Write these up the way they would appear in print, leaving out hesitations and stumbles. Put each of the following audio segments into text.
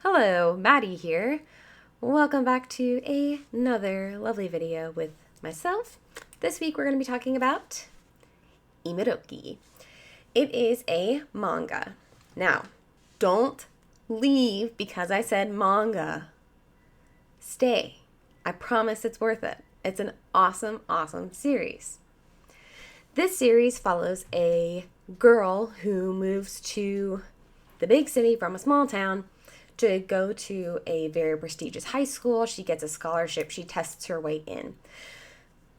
Hello, Maddie here. Welcome back to another lovely video with myself. This week we're going to be talking about Imadoki. It is a manga. Now, don't leave because I said manga. Stay. I promise it's worth it. It's an awesome, awesome series. This series follows a girl who moves to the big city from a small town to go to a very prestigious high school. She gets a scholarship. She tests her way in.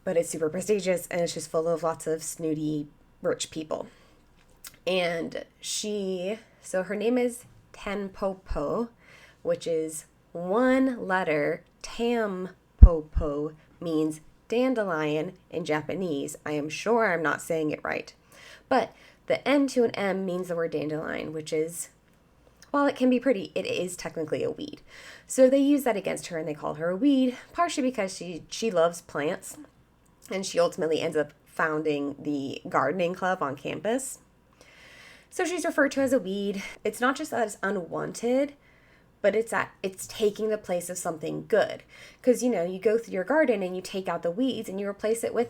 But it's super prestigious and it's just full of lots of snooty rich people. And so her name is Tanpopo, which is one letter. Tanpopo means dandelion in Japanese. I am sure I'm not saying it right. But the N to an M means the word dandelion, which is, while it can be pretty, it is technically a weed. So they use that against her and they call her a weed, partially because she loves plants. And she ultimately ends up founding the gardening club on campus. So she's referred to as a weed. It's not just that it's unwanted, but it's taking the place of something good. Because, you go through your garden and you take out the weeds and you replace it with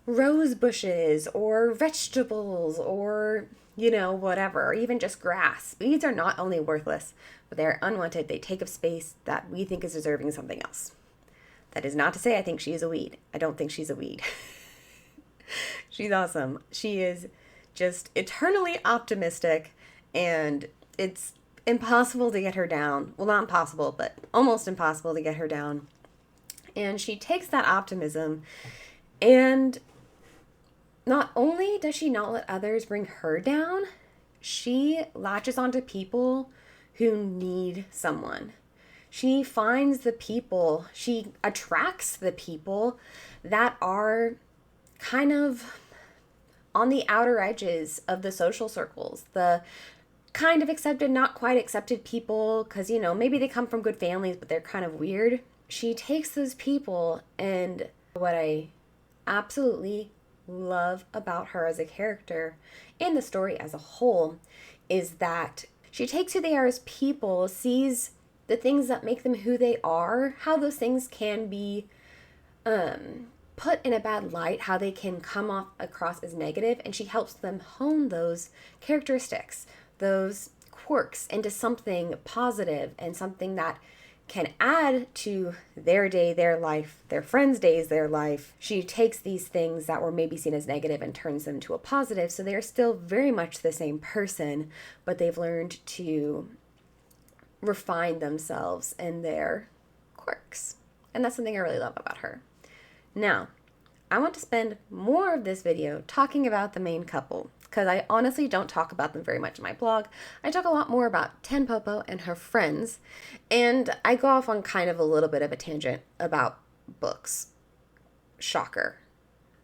rose bushes or vegetables or, whatever, or even just grass. Weeds are not only worthless, but they're unwanted. They take up space that we think is deserving something else. That is not to say I think she is a weed. I don't think she's a weed. She's awesome. She is just eternally optimistic, and it's impossible to get her down. Well, not impossible, but almost impossible to get her down. And she takes that optimism, and not only does she not let others bring her down, she latches onto people who need someone. She finds the people, she attracts the people that are kind of on the outer edges of the social circles, the kind of accepted, not quite accepted people, because, maybe they come from good families, but they're kind of weird. She takes those people, and what I absolutely love about her as a character and the story as a whole is that she takes who they are as people, sees the things that make them who they are, how those things can be put in a bad light, how they can come off across as negative, and she helps them hone those characteristics, those quirks into something positive and something that can add to their day, their life, their friends' days, their life. She takes these things that were maybe seen as negative and turns them to a positive, so they're still very much the same person, but they've learned to refine themselves and their quirks. And that's something I really love about her. Now, I want to spend more of this video talking about the main couple, because I honestly don't talk about them very much in my blog. I talk a lot more about Tanpopo and her friends, and I go off on kind of a little bit of a tangent about books. Shocker.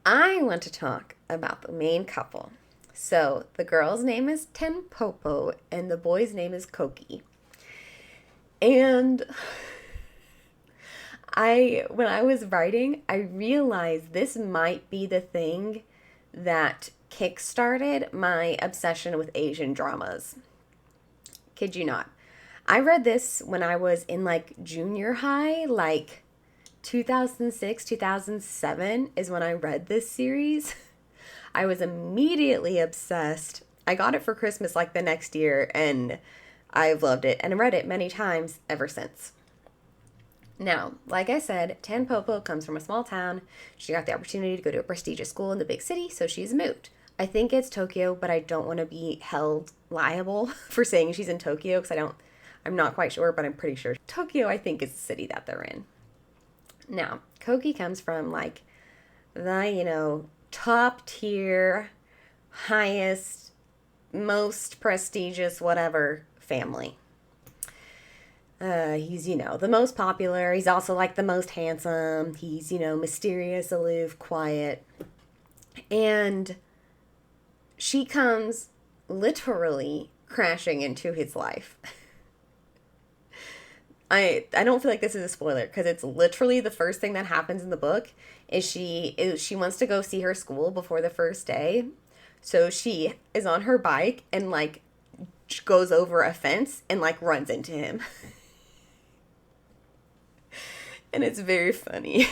I want to talk about the main couple. So, the girl's name is Tanpopo, and the boy's name is Koki. And when I was writing, I realized this might be the thing that kickstarted my obsession with Asian dramas. Kid you not. I read this when I was in junior high, 2006, 2007 is when I read this series. I was immediately obsessed. I got it for Christmas the next year, and I've loved it and read it many times ever since. Now, like I said, Tanpopo comes from a small town. She got the opportunity to go to a prestigious school in the big city, so she's moved. I think it's Tokyo, but I don't want to be held liable for saying she's in Tokyo because I'm not quite sure, but I'm pretty sure. Tokyo, I think, is the city that they're in. Now, Koki comes from the, top tier, highest, most prestigious, whatever family. He's, the most popular. He's also the most handsome. He's, mysterious, aloof, quiet. And she comes literally crashing into his life. I don't feel like this is a spoiler because it's literally the first thing that happens in the book is she wants to go see her school before the first day. So she is on her bike and goes over a fence and like runs into him. And it's very funny.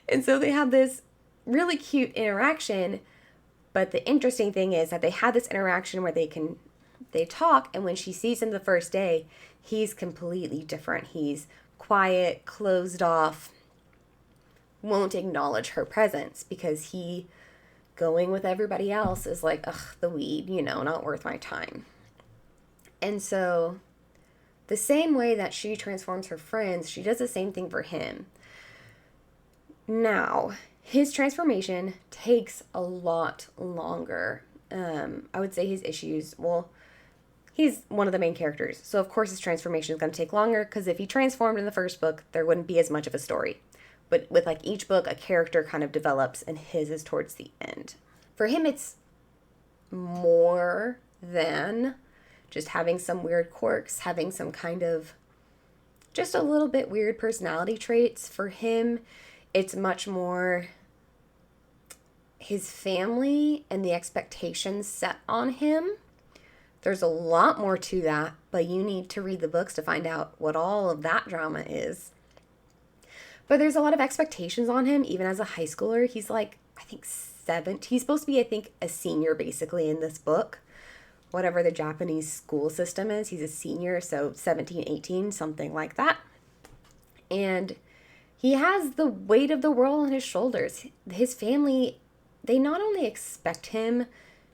And so they have this really cute interaction, but the interesting thing is that they have this interaction where they talk, and when she sees him the first day, he's completely different. He's quiet, closed off, won't acknowledge her presence because he, going with everybody else, is like, ugh, the weed, not worth my time. And so the same way that she transforms her friends, she does the same thing for him. Now, his transformation takes a lot longer. I would say his issues, well, he's one of the main characters, so of course his transformation is going to take longer, because if he transformed in the first book, there wouldn't be as much of a story. But with like each book, a character kind of develops, and his is towards the end. For him, it's more than just having some weird quirks, having some kind of just a little bit weird personality traits. For him, it's much more his family and the expectations set on him. There's a lot more to that, but you need to read the books to find out what all of that drama is. But there's a lot of expectations on him, even as a high schooler. He's like, I think 7. He's supposed to be, I think, a senior basically in this book. Whatever the Japanese school system is, he's a senior, so 17, 18, something like that. And he has the weight of the world on his shoulders. His family, they not only expect him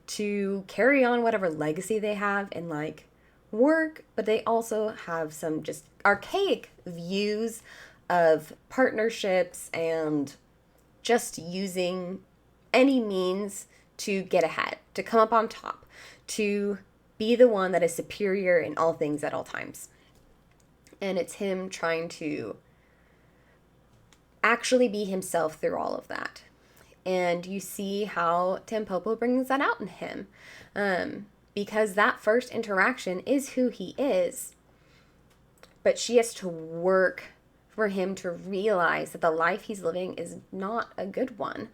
to carry on whatever legacy they have in like work, but they also have some just archaic views of partnerships and just using any means to get ahead, to come up on top, to be the one that is superior in all things at all times. And it's him trying to actually be himself through all of that. And you see how Tanpopo brings that out in him. Because that first interaction is who he is. But she has to work for him to realize that the life he's living is not a good one.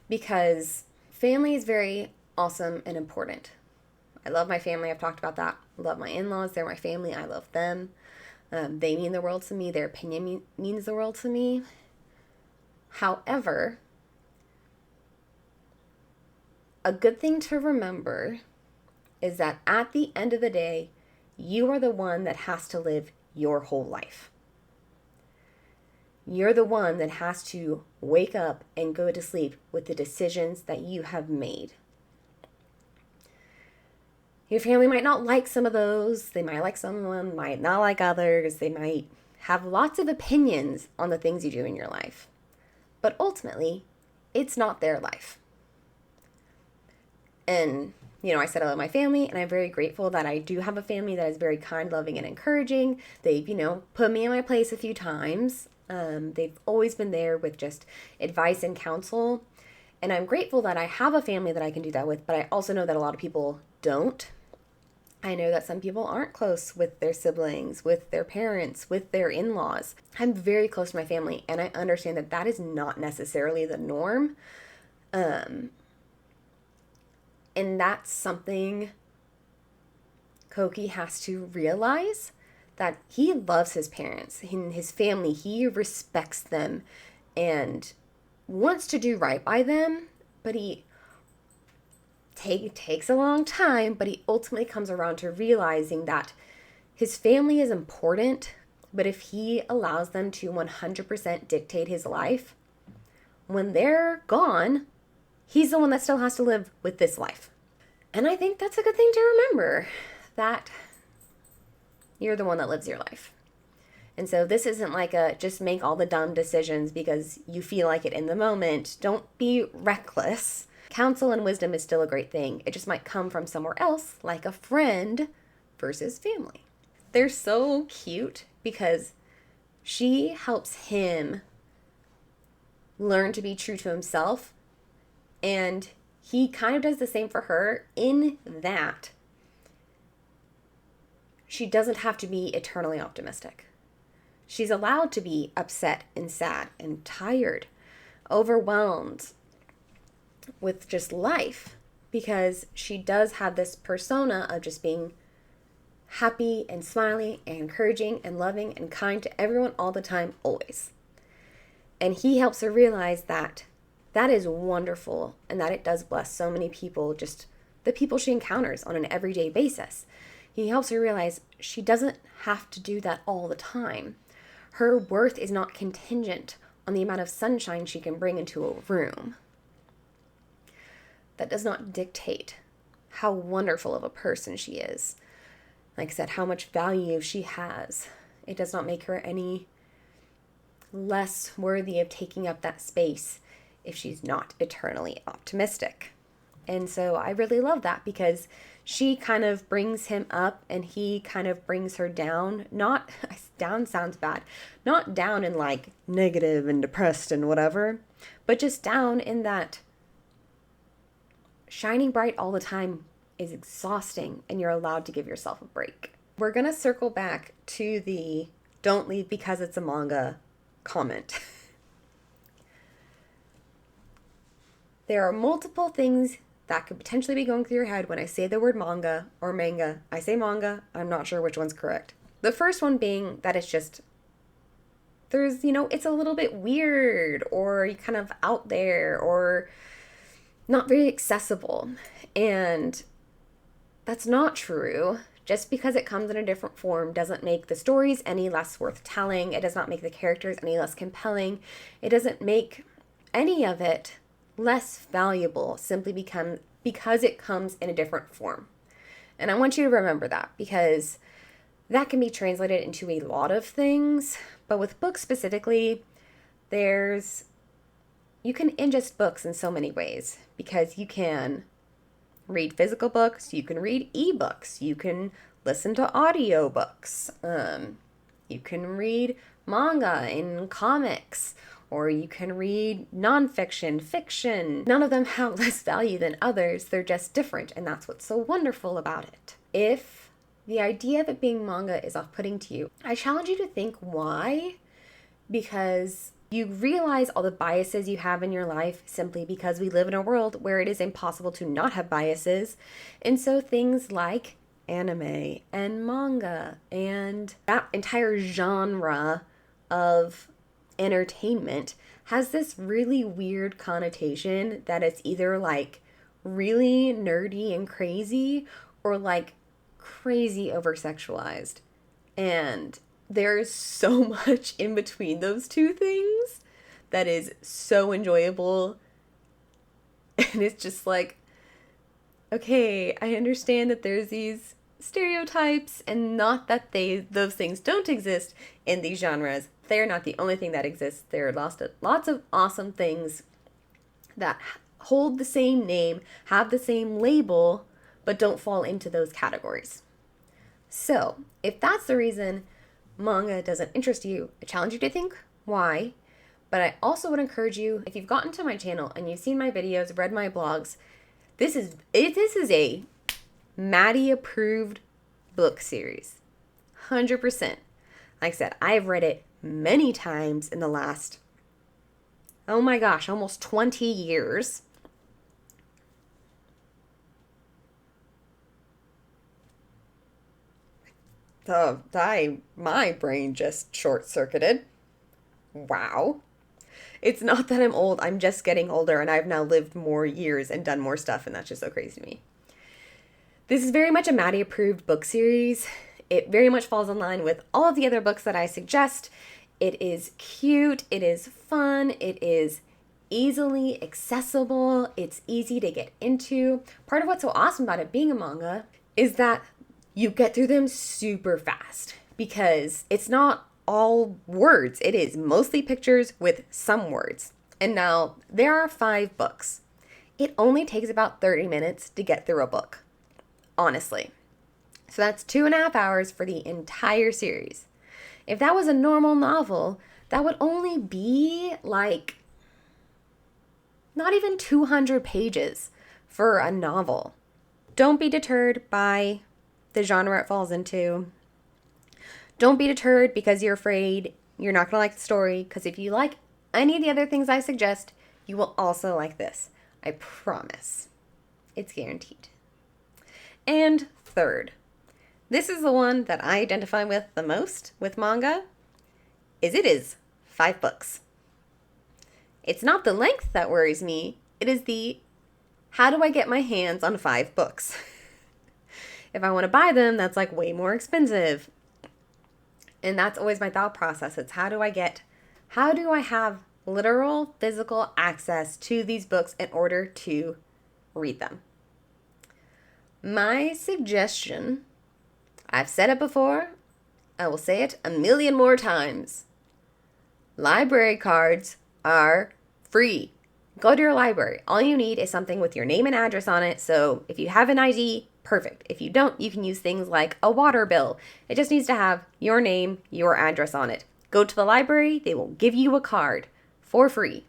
Because family is very awesome and important. I love my family. I've talked about that. I love my in-laws. They're my family. I love them. They mean the world to me. Their opinion means the world to me. However, a good thing to remember is that at the end of the day, you are the one that has to live your whole life. You're the one that has to wake up and go to sleep with the decisions that you have made. Your family might not like some of those. They might like some of them, might not like others. They might have lots of opinions on the things you do in your life. But ultimately, it's not their life. And, I said I love my family, and I'm very grateful that I do have a family that is very kind, loving, and encouraging. They've, put me in my place a few times. They've always been there with just advice and counsel. And I'm grateful that I have a family that I can do that with, but I also know that a lot of people don't. I know that some people aren't close with their siblings, with their parents, with their in-laws. I'm very close to my family, and I understand that that is not necessarily the norm. And that's something Koki has to realize, that he loves his parents and his family. He respects them and wants to do right by them, but he takes a long time, but he ultimately comes around to realizing that his family is important, but if he allows them to 100% dictate his life, when they're gone, he's the one that still has to live with this life. And I think that's a good thing to remember, that you're the one that lives your life. And so this isn't like a just make all the dumb decisions because you feel like it in the moment. Don't be reckless. Counsel and wisdom is still a great thing. It just might come from somewhere else, like a friend versus family. They're so cute because she helps him learn to be true to himself, and he kind of does the same for her in that she doesn't have to be eternally optimistic. She's allowed to be upset and sad and tired, overwhelmed with just life, because she does have this persona of just being happy and smiling and encouraging and loving and kind to everyone all the time, always. And he helps her realize that that is wonderful and that it does bless so many people, just the people she encounters on an everyday basis. He helps her realize she doesn't have to do that all the time. Her worth is not contingent on the amount of sunshine she can bring into a room. That does not dictate how wonderful of a person she is. Like I said, how much value she has. It does not make her any less worthy of taking up that space if she's not eternally optimistic. And so I really love that, because she kind of brings him up and he kind of brings her down. Not, down sounds bad, not down in like negative and depressed and whatever, but just down in that shining bright all the time is exhausting and you're allowed to give yourself a break. We're going to circle back to the don't leave because it's a manga comment. There are multiple things that could potentially be going through your head when I say the word manga or manga. I say manga, I'm not sure which one's correct. The first one being that it's just, there's, it's a little bit weird or kind of out there or not very accessible. And that's not true. Just because it comes in a different form doesn't make the stories any less worth telling. It does not make the characters any less compelling. It doesn't make any of it less valuable simply because it comes in a different form. And I want you to remember that, because that can be translated into a lot of things. But with books specifically, you can ingest books in so many ways, because you can read physical books, you can read ebooks, you can listen to audiobooks, you can read manga and comics, or you can read nonfiction, fiction. None of them have less value than others, they're just different, and that's what's so wonderful about it. If the idea of it being manga is off-putting to you, I challenge you to think why, because you realize all the biases you have in your life simply because we live in a world where it is impossible to not have biases. And so things like anime and manga and that entire genre of entertainment has this really weird connotation that it's either like really nerdy and crazy or like crazy over-sexualized. And there's so much in between those two things that is so enjoyable. And it's just like, okay, I understand that there's these stereotypes, and not that those things don't exist in these genres. They're not the only thing that exists. There are lots of awesome things that hold the same name, have the same label, but don't fall into those categories. So, if that's the reason manga doesn't interest you, I challenge you to think why. But I also would encourage you, if you've gotten to my channel and you've seen my videos, read my blogs, this is a Maddie approved book series. 100%. Like I said, I've read it many times in the last, oh my gosh, almost 20 years. My brain just short-circuited. Wow. It's not that I'm old, I'm just getting older, and I've now lived more years and done more stuff, and that's just so crazy to me. This is very much a Maddie approved book series. It very much falls in line with all of the other books that I suggest. It is cute, it is fun, it is easily accessible, it's easy to get into. Part of what's so awesome about it being a manga is that you get through them super fast, because it's not all words. It is mostly pictures with some words. And now there are 5 books. It only takes about 30 minutes to get through a book, honestly. So that's 2.5 hours for the entire series. If that was a normal novel, that would only be like not even 200 pages for a novel. Don't be deterred by the genre it falls into. Don't be deterred because you're afraid you're not going to like the story, because if you like any of the other things I suggest, you will also like this. I promise. It's guaranteed. And third, this is the one that I identify with the most with manga, is it is 5 books. It's not the length that worries me, it is the how do I get my hands on 5 books? If I want to buy them, that's like way more expensive. And that's always my thought process. It's how do I have literal physical access to these books in order to read them? My suggestion, I've said it before, I will say it a million more times. Library cards are free. Go to your library. All you need is something with your name and address on it. So if you have an ID, perfect. If you don't, you can use things like a water bill. It just needs to have your name, your address on it. Go to the library, they will give you a card for free.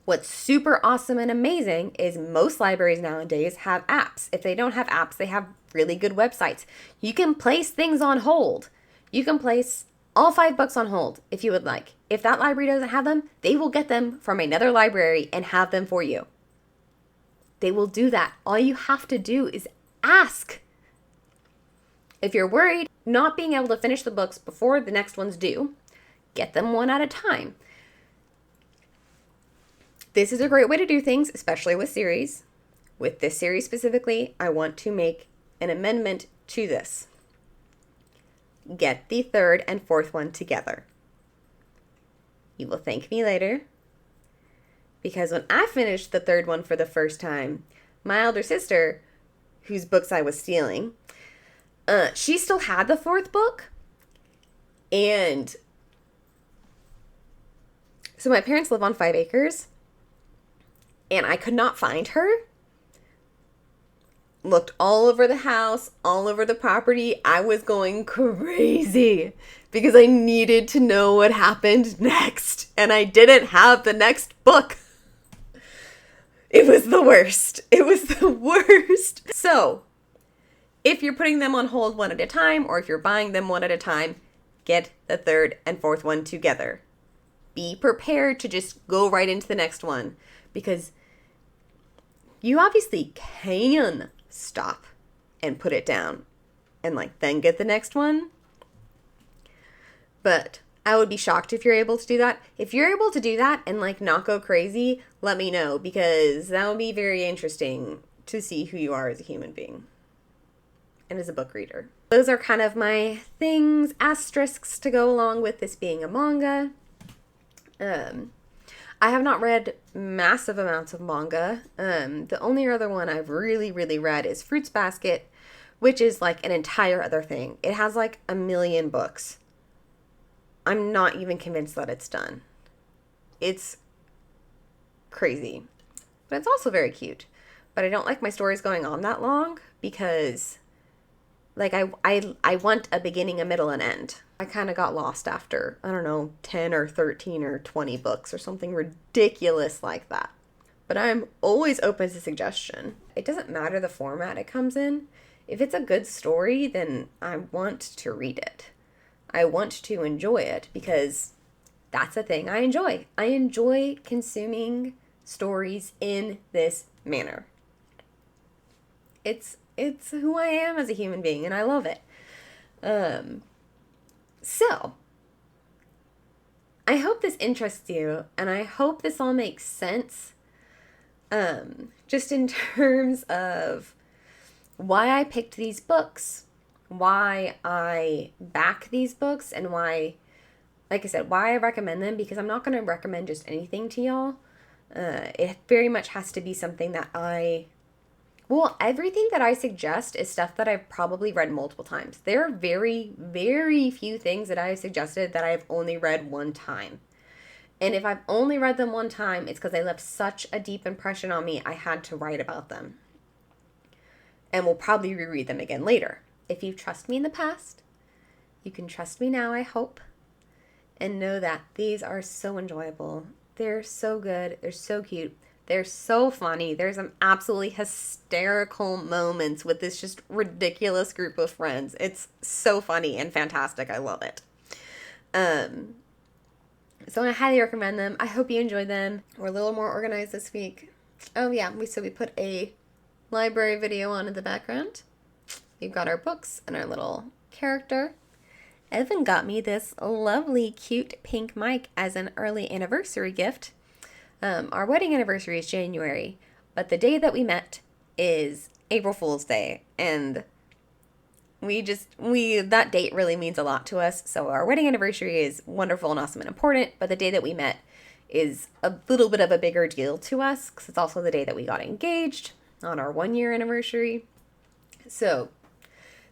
What's super awesome and amazing is most libraries nowadays have apps. If they don't have apps, they have really good websites. You can place things on hold. You can place all 5 books on hold if you would like. If that library doesn't have them, they will get them from another library and have them for you. They will do that. All you have to do is ask. If you're worried not being able to finish the books before the next one's due, get them one at a time. This is a great way to do things, especially with series. With this series specifically, I want to make an amendment to this. Get the 3rd and 4th one together. You will thank me later, because when I finished the 3rd one for the first time, my elder sister, whose books I was stealing, she still had the 4th book, and so my parents live on 5 acres, and I could not find her. Looked all over the house, all over the property. I was going crazy because I needed to know what happened next. And I didn't have the next book. It was the worst. It was the worst. So, if you're putting them on hold one at a time, or if you're buying them one at a time, get the 3rd and 4th one together. Be prepared to just go right into the next one, because you obviously can stop and put it down and then get the next one. But I would be shocked if you're able to do that. If you're able to do that and not go crazy, let me know, because that would be very interesting to see who you are as a human being and as a book reader. Those are kind of my things, asterisks to go along with this being a manga. I have not read massive amounts of manga. The only other one I've really read is Fruits Basket, which is an entire other thing. It has 1 million books. I'm not even convinced that it's done. It's crazy. But it's also very cute. But I don't like my stories going on that long because I want a beginning, a middle, and end. I kind of got lost after, 10 or 13 or 20 books or something ridiculous like that. But I'm always open to suggestion. It doesn't matter the format it comes in. If it's a good story, then I want to read it. I want to enjoy it because that's a thing I enjoy. I enjoy consuming stories in this manner. It's who I am as a human being, and I love it. So, I hope this interests you, and I hope this all makes sense, just in terms of why I picked these books, why I back these books, and why, like I said, why I recommend them, because I'm not going to recommend just anything to y'all. It very much has to be something that everything that I suggest is stuff that I've probably read multiple times. There are very few things that I've suggested that I've only read one time. And if I've only read them one time, it's because they left such a deep impression on me, I had to write about them. And will probably reread them again later. If you've trusted me in the past, you can trust me now, I hope. And know that these are so enjoyable. They're so good. They're so cute. They're so funny. There's some absolutely hysterical moments with this just ridiculous group of friends. It's so funny and fantastic. I love it. So I highly recommend them. I hope you enjoyed them. We're a little more organized this week. Oh yeah, we put a library video on in the background. We've got our books and our little character. Evan got me this lovely, cute pink mic as an early anniversary gift. Our wedding anniversary is January, but the day that we met is April Fool's Day, and that date really means a lot to us. So our wedding anniversary is wonderful and awesome and important, but the day that we met is a little bit of a bigger deal to us because it's also the day that we got engaged on our 1-year anniversary. So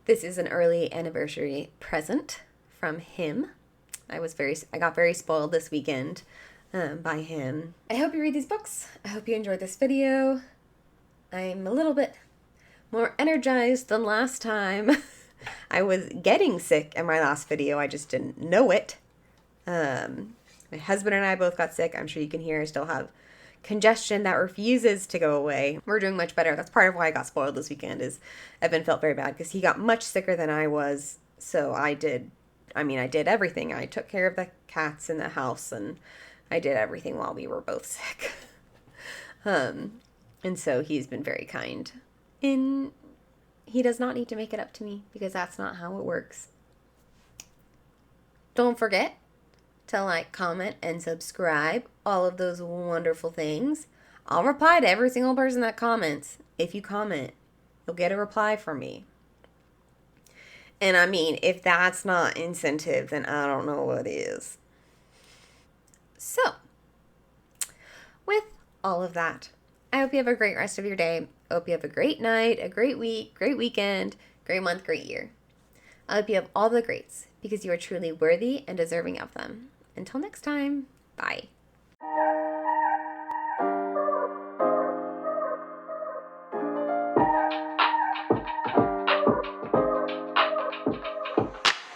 this is an early anniversary present from him. I got very spoiled this weekend by him. I hope you read these books. I hope you enjoyed this video. I'm a little bit more energized than last time. I was getting sick in my last video. I just didn't know it. My husband and I both got sick. I'm sure you can hear I still have congestion that refuses to go away. We're doing much better. That's part of why I got spoiled this weekend is Evan felt very bad because he got much sicker than I was. So I did everything. I took care of the cats in the house and I did everything while we were both sick. And so he's been very kind. And he does not need to make it up to me because that's not how it works. Don't forget to like, comment, and subscribe. All of those wonderful things. I'll reply to every single person that comments. If you comment, you'll get a reply from me. And I mean, if that's not incentive, then I don't know what is. So, with all of that, I hope you have a great rest of your day. I hope you have a great night, a great week, great weekend, great month, great year. I hope you have all the greats because you are truly worthy and deserving of them. Until next time, bye.